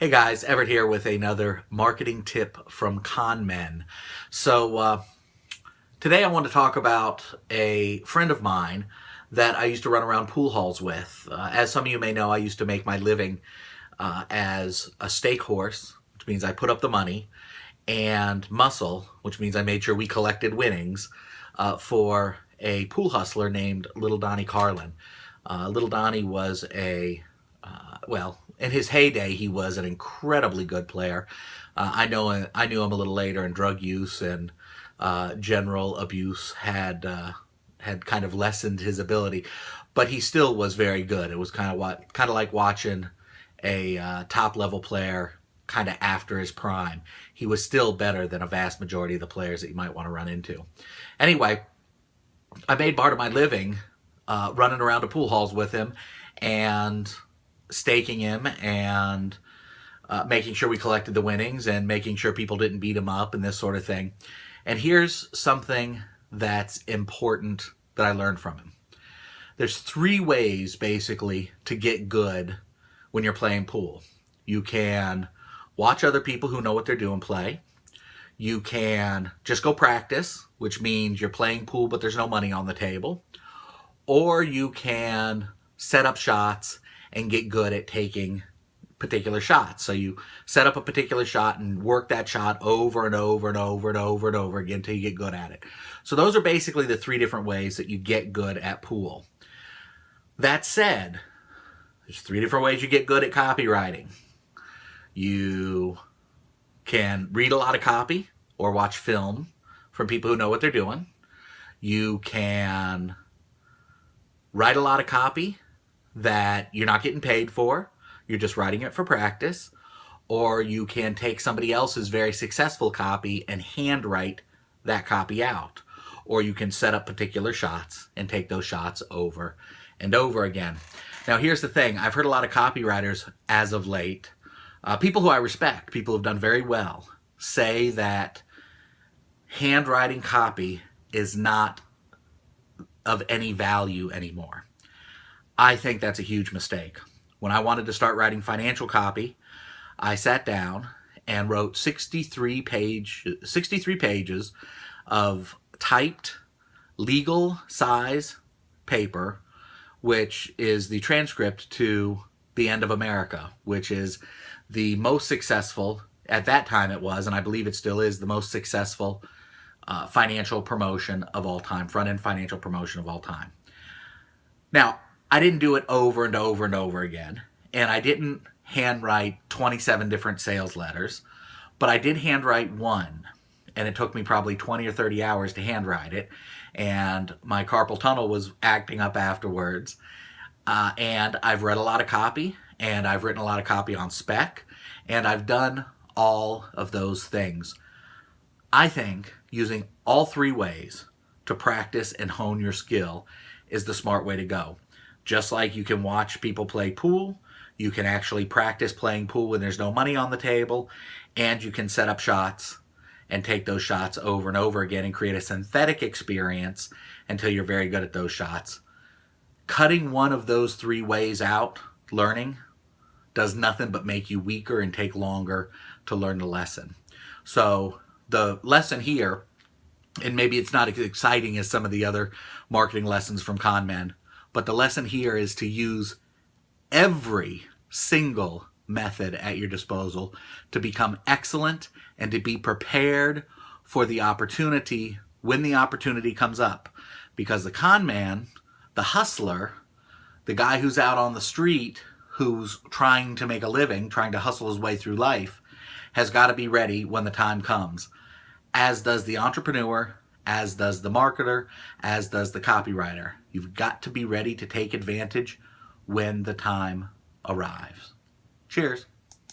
Hey guys, Everett here with another marketing tip from ConMen. Today I want to talk about a friend of mine that I used to run around pool halls with. As some of you may know, I used to make my living as a stake horse, which means I put up the money, and muscle, which means I made sure we collected winnings for a pool hustler named Little Donnie Carlin. Little Donnie was in his heyday, he was an incredibly good player. I knew him a little later, and drug use and general abuse had kind of lessened his ability, but he still was very good. It was kind of like watching a top level player kind of after his prime. He was still better than a vast majority of the players that you might want to run into. Anyway, I made part of my living running around to pool halls with him and staking him and making sure we collected the winnings and making sure people didn't beat him up and this sort of thing. And here's something that's important that I learned from him. There's three ways basically to get good when you're playing pool. You can watch other people who know what they're doing play. You can just go practice, which means you're playing pool but there's no money on the table. Or you can set up shots and get good at taking particular shots. So you set up a particular shot and work that shot over and over and over and over and over again until you get good at it. So those are basically the three different ways that you get good at pool. That said, there's three different ways you get good at copywriting. You can read a lot of copy or watch film from people who know what they're doing. You can write a lot of copy that you're not getting paid for, you're just writing it for practice, or you can take somebody else's very successful copy and handwrite that copy out, or you can set up particular shots and take those shots over and over again. Now here's the thing, I've heard a lot of copywriters as of late, people who I respect, people who've done very well, say that handwriting copy is not of any value anymore. I think that's a huge mistake. When I wanted to start writing financial copy, I sat down and wrote 63 pages of typed legal size paper, which is the transcript to The End of America, which is the most successful, at that time it was, and I believe it still is, the most successful financial promotion of all time, front-end financial promotion of all time. Now, I didn't do it over and over and over again, and I didn't handwrite 27 different sales letters, but I did handwrite one, and it took me probably 20 or 30 hours to handwrite it, and my carpal tunnel was acting up afterwards, and I've read a lot of copy, and I've written a lot of copy on spec, and I've done all of those things. I think using all three ways to practice and hone your skill is the smart way to go. Just like you can watch people play pool, you can actually practice playing pool when there's no money on the table, and you can set up shots and take those shots over and over again and create a synthetic experience until you're very good at those shots. Cutting one of those three ways out, learning, does nothing but make you weaker and take longer to learn the lesson. So the lesson here, and maybe it's not as exciting as some of the other marketing lessons from ConMen, but the lesson here is to use every single method at your disposal to become excellent and to be prepared for the opportunity when the opportunity comes up. Because the con man, the hustler, the guy who's out on the street, who's trying to make a living, trying to hustle his way through life, has got to be ready when the time comes. As does the entrepreneur, as does the marketer, as does the copywriter. You've got to be ready to take advantage when the time arrives. Cheers.